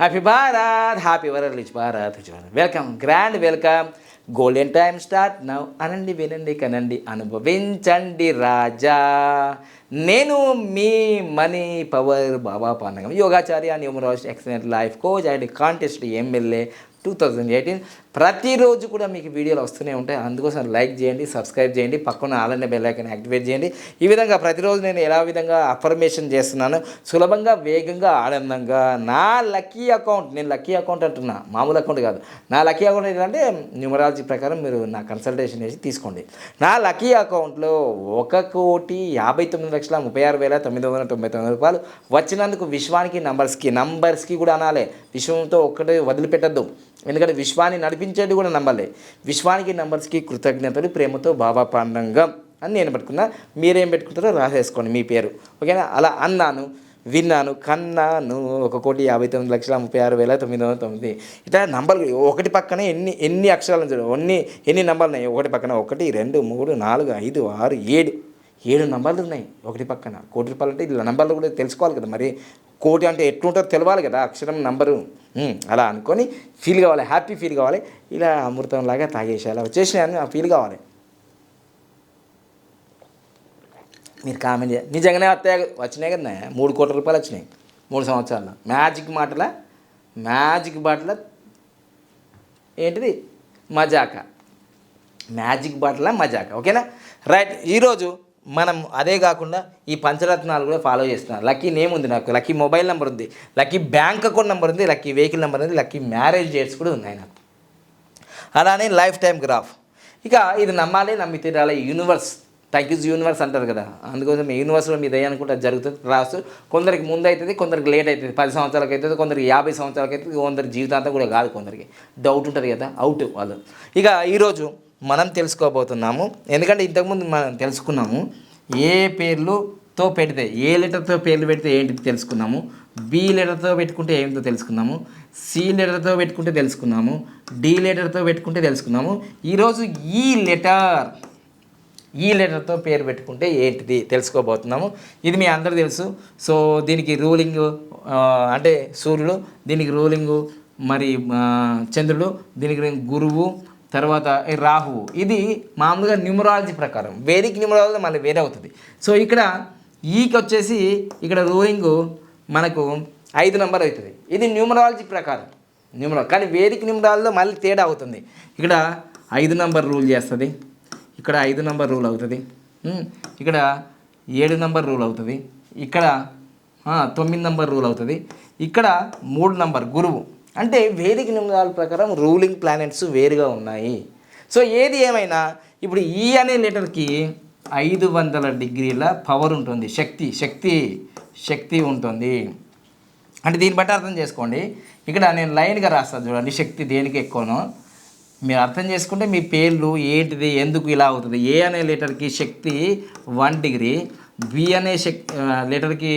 Happy Bharat, happy world rich Bharat. Welcome, grand welcome. Golden time start now. అనండి, వినండి, కనండి, అనుభవించండి రాజా. నేను మీ మనీ పవర్ బాబా పాండగం, యోగాచార్య, numerologist, excellent life coach and contest MLA 2018. ప్రతిరోజు కూడా మీకు వీడియోలు వస్తూనే ఉంటాయి. అందుకోసం లైక్ చేయండి, సబ్స్క్రైబ్ చేయండి, పక్కన ఆల్ బెల్ ఐకాన్ యాక్టివేట్ చేయండి. ఈ విధంగా ప్రతిరోజు నేను ఎలా విధంగా అఫర్మేషన్ చేస్తున్నాను, సులభంగా, వేగంగా, ఆనందంగా. నా లక్కీ అకౌంట్, నేను లక్కీ అకౌంట్ అంటున్నా, మామూలు అకౌంట్ కాదు. నా లక్కీ అకౌంట్ ఏంటంటే న్యూమరాలజీ ప్రకారం మీరు నా కన్సల్టేషన్ చేసి తీసుకోండి. నా లక్కీ అకౌంట్లో 1,53,36,999 రూపాయలు వచ్చినందుకు విశ్వానికి, నంబర్స్కి కూడా అనాలి. విశ్వంతో ఒక్కటే వదిలిపెట్టద్దు, ఎందుకంటే విశ్వాన్ని నడిపించేది కూడా నంబర్లే. విశ్వానికి, నంబర్స్కి కృతజ్ఞతలు, ప్రేమతో బాబా పాండంగం అని నేను పెట్టుకున్నా. మీరేం పెట్టుకుంటారో రాసేసుకోండి మీ పేరు, ఓకేనా? అలా అన్నాను, విన్నాను, కన్నాను. 1,59,36,999. ఇట్లా నంబర్లు ఒకటి పక్కన ఎన్ని అక్షరాలు ఎన్ని నంబర్లు ఉన్నాయి ఒకటి పక్కన. 1 2 3 4 5 6 7 నంబర్లు ఉన్నాయి ఒకటి పక్కన. కోటి రూపాయలు అంటే ఇలా నంబర్లు కూడా తెలుసుకోవాలి కదా, మరి కోటి అంటే ఎట్లుంటుందో తెలవాలి కదా, అక్షరం నంబరు. అలా అనుకొని ఫీల్ కావాలి, హ్యాపీ ఫీల్ కావాలి. ఇలా అమృతంలాగా తాగేసేయాలి, వచ్చేసినాయని ఆ ఫీల్ కావాలి. మీరు కామెంట్ చేయాలి. నిజంగానే వచ్చినాయి కదా, 3 కోట్ల రూపాయలు వచ్చినాయి 3 సంవత్సరాల్లో. మ్యాజిక్ బాటల ఏంటిది, మజాకా. మ్యాజిక్ బాటల మజాకా, ఓకేనా? రైట్. ఈరోజు మనం అదే కాకుండా ఈ పంచరత్నాలు కూడా ఫాలో చేస్తున్నాం. లక్కీ నేమ్ ఉంది నాకు, లక్కీ మొబైల్ నెంబర్ ఉంది, లక్కీ బ్యాంక్ అకౌంట్ నెంబర్ ఉంది, లక్కీ వెహికల్ నెంబర్ ఉంది, లక్కీ మ్యారేజ్ డేట్స్ కూడా ఉన్నాయి నాకు. అలానే లైఫ్ టైం గ్రాఫ్. ఇక ఇది నమ్మాలి, నమ్మి తీరాలి. యూనివర్స్, థ్యాంక్ యూజ్ యూనివర్స్ అంటారు కదా, అందుకోసం యూనివర్స్లో మీద అనుకుంటే జరుగుతుంది. రాసు కొందరికి ముందు అవుతుంది, కొందరికి లేట్ అవుతుంది. 10 సంవత్సరాలకు అవుతుంది, కొందరికి 50 సంవత్సరాలకు అవుతుంది, కొందరికి జీవితాంతం కూడా కాదు, కొందరికి డౌట్ ఉంటుంది కదా, అవుట్ వాళ్ళు. ఇక ఈరోజు మనం తెలుసుకోబోతున్నాము, ఎందుకంటే ఇంతకుముందు మనం తెలుసుకున్నాము ఏ పేర్లుతో పెడితే, ఏ లెటర్తో పేర్లు పెడితే ఏంటిది తెలుసుకున్నాము, బి లెటర్తో పెట్టుకుంటే ఏంటో తెలుసుకున్నాము, సి లెటర్తో పెట్టుకుంటే తెలుసుకున్నాము, డి లెటర్తో పెట్టుకుంటే తెలుసుకున్నాము. ఈరోజు ఈ లెటర్తో పేరు పెట్టుకుంటే ఏంటిది తెలుసుకోబోతున్నాము. ఇది మీ అందరూ తెలుసు. సో దీనికి రూలింగ్ అంటే సూర్యుడు, దీనికి రూలింగు మరి చంద్రుడు, దీనికి గురువు, తర్వాత రాహువు. ఇది మామూలుగా న్యూమరాలజీ ప్రకారం, వేదిక్ న్యూమరాలజీ మళ్ళీ వేరే అవుతుంది. సో ఇక్కడ ఈకి వచ్చేసి ఇక్కడ రూలింగు మనకు 5 నెంబర్ అవుతుంది. ఇది న్యూమరాలజీ ప్రకారం కానీ వేదిక్ న్యూమరాలజీలో మళ్ళీ తేడా అవుతుంది. ఇక్కడ 5 నెంబర్ రూల్ చేస్తుంది, ఇక్కడ 5 నెంబర్ రూల్ అవుతుంది, ఇక్కడ 7 నెంబర్ రూల్ అవుతుంది, ఇక్కడ 9 నెంబర్ రూల్ అవుతుంది, ఇక్కడ 3 నెంబర్ గురువు. అంటే వేదిక నియమాల ప్రకారం రూలింగ్ ప్లానెట్స్ వేరుగా ఉన్నాయి. సో ఏది ఏమైనా ఇప్పుడు ఈ అనే లెటర్కి 500 డిగ్రీల పవర్ ఉంటుంది, శక్తి ఉంటుంది. అంటే దీన్ని బట్టి అర్థం చేసుకోండి. ఇక్కడ నేను లైన్గా రాస్తాను చూడండి, శక్తి దేనికి ఎక్కువనో మీరు అర్థం చేసుకుంటే మీ పేర్లు ఏంటిది, ఎందుకు ఇలా అవుతుంది. ఏ అనే లెటర్కి శక్తి 1 డిగ్రీ, బి అనే లెటర్కి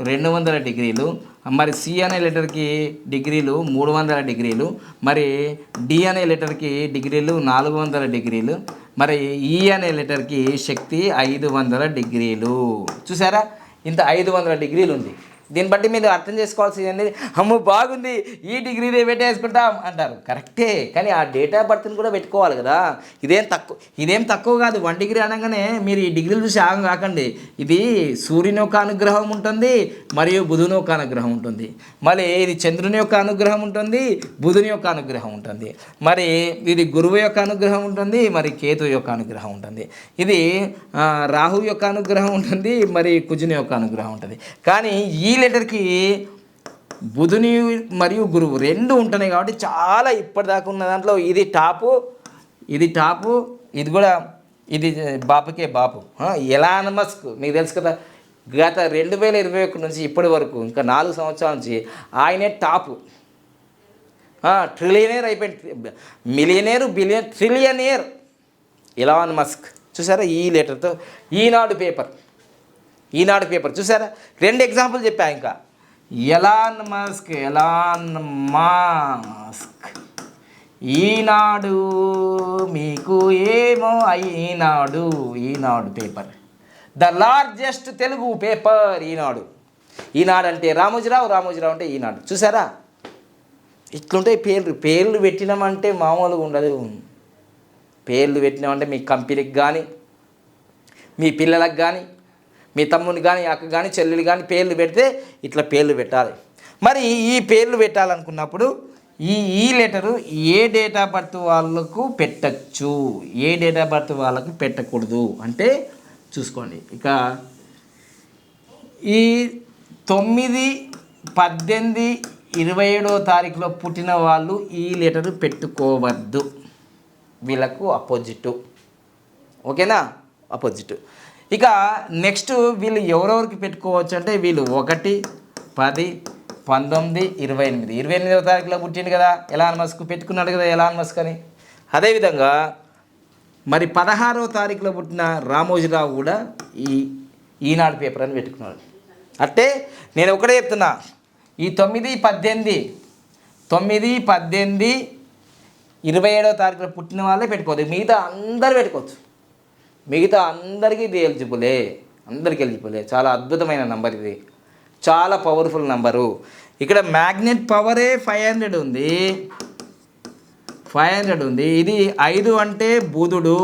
200 డిగ్రీలు, మరి సి అనే లెటర్కి డిగ్రీలు 300 డిగ్రీలు, మరి డి అనే లెటర్కి డిగ్రీలు 400 డిగ్రీలు, మరి ఈ అనే లెటర్కి శక్తి 500 డిగ్రీలు. చూసారా, ఇంత 500 డిగ్రీలు ఉంది. దీన్ని బట్టి మీరు అర్థం చేసుకోవాల్సింది అనేది, అమ్మో బాగుంది ఈ డిగ్రీనే పెట్టేసుకుంటాం అంటారు. కరెక్టే, కానీ ఆ డేట్ ఆఫ్ బర్త్ని కూడా పెట్టుకోవాలి కదా. ఇదేం తక్కువ కాదు. 1 డిగ్రీ అనగానే మీరు ఈ డిగ్రీలు చూసి ఆగం కాకండి. ఇది సూర్యుని యొక్క అనుగ్రహం ఉంటుంది, మరియు బుధుని యొక్క అనుగ్రహం ఉంటుంది, మరి ఇది చంద్రుని యొక్క అనుగ్రహం ఉంటుంది, బుధుని యొక్క అనుగ్రహం ఉంటుంది, మరి ఇది గురువు యొక్క అనుగ్రహం ఉంటుంది, మరి కేతు యొక్క అనుగ్రహం ఉంటుంది, ఇది రాహు యొక్క అనుగ్రహం ఉంటుంది, మరి కుజుని యొక్క అనుగ్రహం ఉంటుంది. కానీ ఈ లెటర్కి బుధుని మరియు గురువు 2 ఉంటున్నాయి కాబట్టి చాలా ఇప్పటిదాకా ఉన్న దాంట్లో ఇది టాపు, ఇది కూడా ఇది బాపుకే బాపు. ఎలాన్ మస్క్ మీకు తెలుసు కదా, గత 2021 నుంచి ఇప్పటి వరకు ఇంకా 4 సంవత్సరాల నుంచి ఆయనే టాపు. ట్రిలియనేర్ అయిపోయింది, మిలియనేరు, బిలియన్, ట్రిలియనేర్ ఎలాన్ మస్క్. చూసారా ఈ లెటర్తో ఈనాడు పేపర్ చూసారా, 2 ఎగ్జాంపుల్ చెప్పా. ఇంకా ఎలాన్ మస్క్ ఈనాడు మీకు ఏమో Eenadu paper, the largest Telugu paper Eenadu అంటే రామోజీరావు అంటే ఈనాడు. చూసారా, ఇట్లుంటాయి పేర్లు పెట్టినామంటే మామూలుగా ఉండదు. పేర్లు పెట్టినామంటే మీ కంపెనీకి కానీ, మీ పిల్లలకు కానీ, మీ తమ్ముని కానీ, అక్క కానీ, చెల్లెలు కానీ పేర్లు పెడితే ఇట్లా పేర్లు పెట్టాలి. మరి ఈ పేర్లు పెట్టాలనుకున్నప్పుడు ఈ letter A date of birth వాళ్ళకు పెట్టచ్చు, ఏ డేట్ ఆఫ్ బర్త్ వాళ్ళకు పెట్టకూడదు అంటే చూసుకోండి. ఇక ఈ 9, 18, 27వ తారీఖులో పుట్టిన వాళ్ళు ఈ లెటరు పెట్టుకోవద్దు. వీళ్ళకు అపోజిట్. ఓకేనా, అపోజిట్. ఇక నెక్స్ట్ వీళ్ళు ఎవరెవరికి పెట్టుకోవచ్చు అంటే వీళ్ళు 1, 10, 19, 28. 28వ తారీఖులో పుట్టింది కదా ఎలాన్ మస్క్, పెట్టుకున్నాడు కదా ఎలాన్ మస్క్ అని. అదేవిధంగా మరి 16వ తారీఖులో పుట్టిన రామోజీరావు కూడా ఈనాడు పేపర్ అని పెట్టుకున్నాడు. అంటే నేను ఒకటే చెప్తున్నా, ఈ 9, 18, 27వ తారీఖులో పుట్టిన వాళ్ళే పెట్టుకోవద్దు. మిగతా అందరూ పెట్టుకోవచ్చు. మిగతా అందరికీ ఇది ఎలిజిబులే, అందరికీ ఎలిజిబులే. చాలా అద్భుతమైన నంబర్ ఇది, చాలా పవర్ఫుల్ నంబరు. ఇక్కడ మ్యాగ్నెట్ పవరే 500 ఉంది, 500 ఉంది. ఇది 5 అంటే బుధుడు.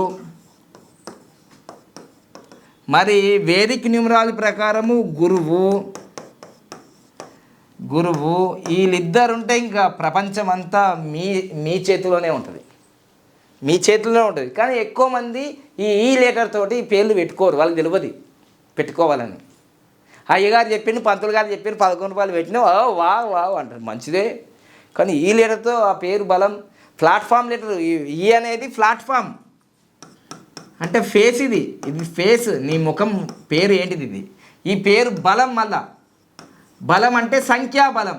మరి వేదిక్ న్యూమరాలజీ ప్రకారము గురువు. వీళ్ళిద్దరుంటే ఇంకా ప్రపంచం అంతా మీ చేతిలోనే ఉంటుంది, మీ చేతిలోనే ఉంటుంది. కానీ ఎక్కువ మంది ఈ లెటర్ తోటి పేర్లు పెట్టుకోరు, వాళ్ళకి తెలియదు పెట్టుకోవాలని. అయ్యగారు చెప్పిండు, పంతులు గారు చెప్పిండు, 11 రూపాయలు పెట్టినా వావ్ అంటారు, మంచిదే. కానీ ఈ లెటర్తో ఆ పేరు బలం. ప్లాట్ఫామ్ లెటర్, ఈ అనేది ప్లాట్ఫామ్ అంటే ఫేస్. ఇది ఫేస్, నీ ముఖం పేరు ఏంటిది ఇది. ఈ పేరు బలం. మళ్ళా బలం అంటే సంఖ్యాబలం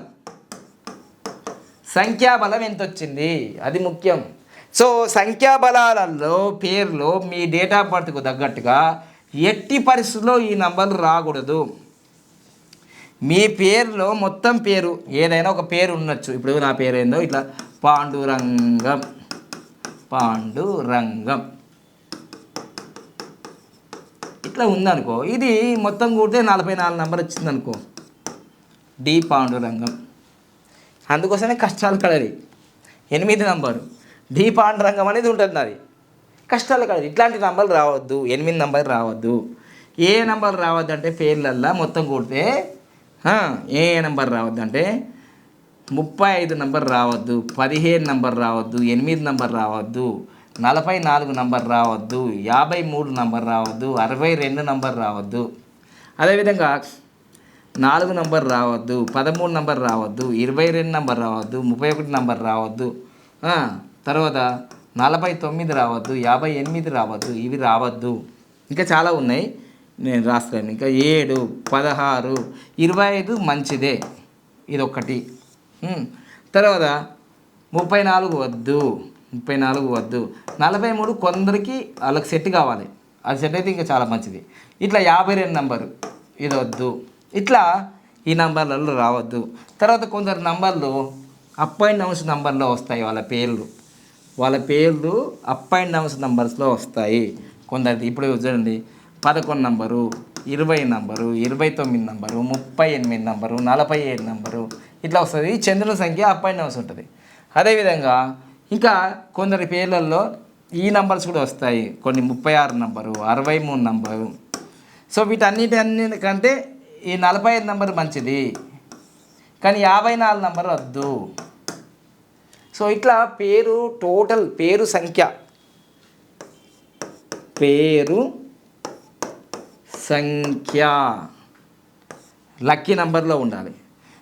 ఎంత వచ్చింది అది ముఖ్యం. సో సంఖ్యాబలాలలో పేరులో మీ డేట్ ఆఫ్ బర్త్కు తగ్గట్టుగా ఎట్టి పరిస్థితుల్లో ఈ నంబర్లు రాకూడదు. మీ పేరులో మొత్తం పేరు ఏదైనా ఒక పేరు ఉండొచ్చు. ఇప్పుడు నా పేరు ఏందో ఇట్లా పాండురంగం ఇట్లా ఉందనుకో, ఇది మొత్తం కూడితే 44 నెంబర్ వచ్చిందనుకో, డి పాండురంగం. అందుకోసమే కష్టాలు కడది 8 నంబరు, డి పాండురంగం అనేది ఉంటుంది. అది కష్టాలు కడది. ఇట్లాంటి నంబర్లు రావద్దు, 8 నంబర్ రావద్దు. ఏ నెంబర్ రావద్దు అంటే పేర్లల్లా మొత్తం కూడితే ఏ నెంబర్ రావద్దు అంటే 35 నంబర్ రావద్దు, 15 నంబర్ రావద్దు, 8 నంబర్ రావద్దు, 44 నంబర్ రావద్దు, 53 నంబర్ రావద్దు, 62 నంబర్ రావద్దు. అదేవిధంగా 4 నంబర్ రావద్దు, 13 నంబర్ రావద్దు, 22 నంబర్ రావద్దు, 31 నంబర్ రావద్దు, తర్వాత 49 రావద్దు, 58 రావద్దు. ఇవి రావద్దు. ఇంకా చాలా ఉన్నాయి, నేను రాస్తాను. ఇంకా 7, 16, 25 మంచిదే, ఇదొక్కటి. తర్వాత 34 వద్దు, 43 కొందరికి వాళ్ళకి సెట్ కావాలి, అది సెట్ అయితే ఇంకా చాలా మంచిది. ఇట్లా 52 నంబరు ఇది వద్దు. ఇట్లా ఈ నంబర్లలో రావద్దు. తర్వాత కొందరు నంబర్లు అప్ అండ్ డౌన్స్ నంబర్లో వస్తాయి, వాళ్ళ పేర్లు అప్ అండ్ డౌన్స్ నంబర్స్లో వస్తాయి కొందరిది. ఇప్పుడు చూడండి, 11 number, 20 number, 29 number, 38 number, 47 number ఇట్లా వస్తుంది. చంద్రుని సంఖ్య అప్ అండ్ డౌన్స్ ఉంటుంది. అదేవిధంగా ఇంకా కొందరి పేర్లలో ఈ నంబర్స్ కూడా వస్తాయి. కొన్ని 36 నంబరు, 63 నంబరు. సో వీటన్నిటికంటే ఈ 45 నంబరు మంచిది, కానీ 54 నంబరు వద్దు. సో ఇట్లా టోటల్ పేరు సంఖ్య లక్కీ నంబర్లో ఉండాలి.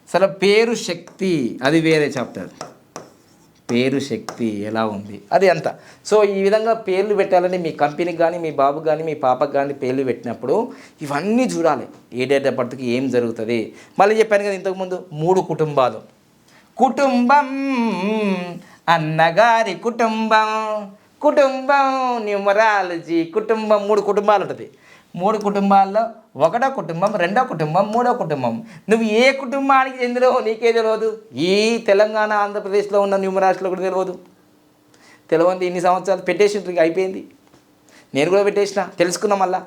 సరే, పేరు శక్తి అది వేరే చాప్టర్. పేరు శక్తి ఎలా ఉంది అది అంత. సో ఈ విధంగా పేర్లు పెట్టాలని మీ కంపెనీకి కానీ, మీ బాబుకి కానీ, మీ పాపకు కానీ పేర్లు పెట్టినప్పుడు ఇవన్నీ చూడాలి. ఏ డేట్ ఆఫ్ బర్త్కి ఏం జరుగుతుంది. మళ్ళీ చెప్పాను కదా ఇంతకుముందు, 3 కుటుంబాలు. కుటుంబం అన్నగారి కుటుంబం న్యూమరాలజీ కుటుంబం 3 కుటుంబాలు ఉంటుంది. 3 కుటుంబాల్లో 1వ కుటుంబం, 2వ కుటుంబం, 3వ కుటుంబం. నువ్వు ఏ కుటుంబానికి చెందినో నీకే తెలియదు. ఈ తెలంగాణ ఆంధ్రప్రదేశ్లో ఉన్న న్యూమరాలజీలో కూడా తెలియదు. ఇన్ని సంవత్సరాలు పెట్టేసి అయిపోయింది. నేను కూడా పెట్టేసిన, తెలుసుకున్నా. మళ్ళా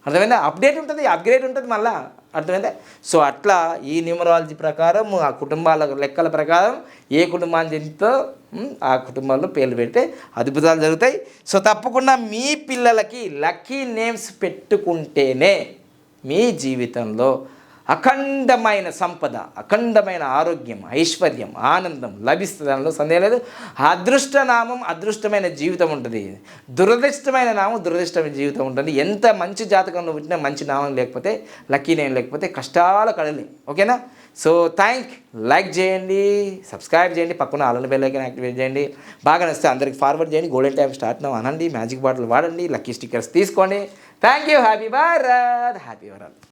అర్థమైందా? అప్డేట్ ఉంటుంది, అప్గ్రేడ్ ఉంటుంది. మళ్ళీ అర్థమైందా? సో అట్లా ఈ న్యూమరాలజీ ప్రకారం ఆ కుటుంబాల లెక్కల ప్రకారం ఏ కుటుంబాన్ని చెందుతో ఆ కుటుంబాల్లో పేర్లు పెడితే అద్భుతాలు జరుగుతాయి. సో తప్పకుండా మీ పిల్లలకి లక్కీ నేమ్స్ పెట్టుకుంటేనే మీ జీవితంలో అఖండమైన సంపద, అఖండమైన ఆరోగ్యం, ఐశ్వర్యం, ఆనందం లభిస్తుంది. దానిలో సందేహం లేదు. అదృష్టనామం అదృష్టమైన జీవితం ఉంటుంది, దురదృష్టమైన నామం దురదృష్టమైన జీవితం ఉంటుంది. ఎంత మంచి జాతకంలో పుట్టినా మంచి నామం లేకపోతే, లక్కీ నేమ్ లేకపోతే కష్టాల కడలే. ఓకేనా? సో లైక్ చేయండి, సబ్స్క్రైబ్ చేయండి, పక్కన ఆల్ బెల్ ఐకాన్ యాక్టివేట్ చేయండి. బాగా నచ్చితే అందరికి ఫార్వర్డ్ చేయండి. గోల్డెన్ టైం స్టార్ట్ నౌ అనండి, మ్యాజిక్ బాటిల్ వాడండి, లక్కీ స్టిక్కర్స్ తీసుకోండి. Thank you. Happy Bharat, happy world.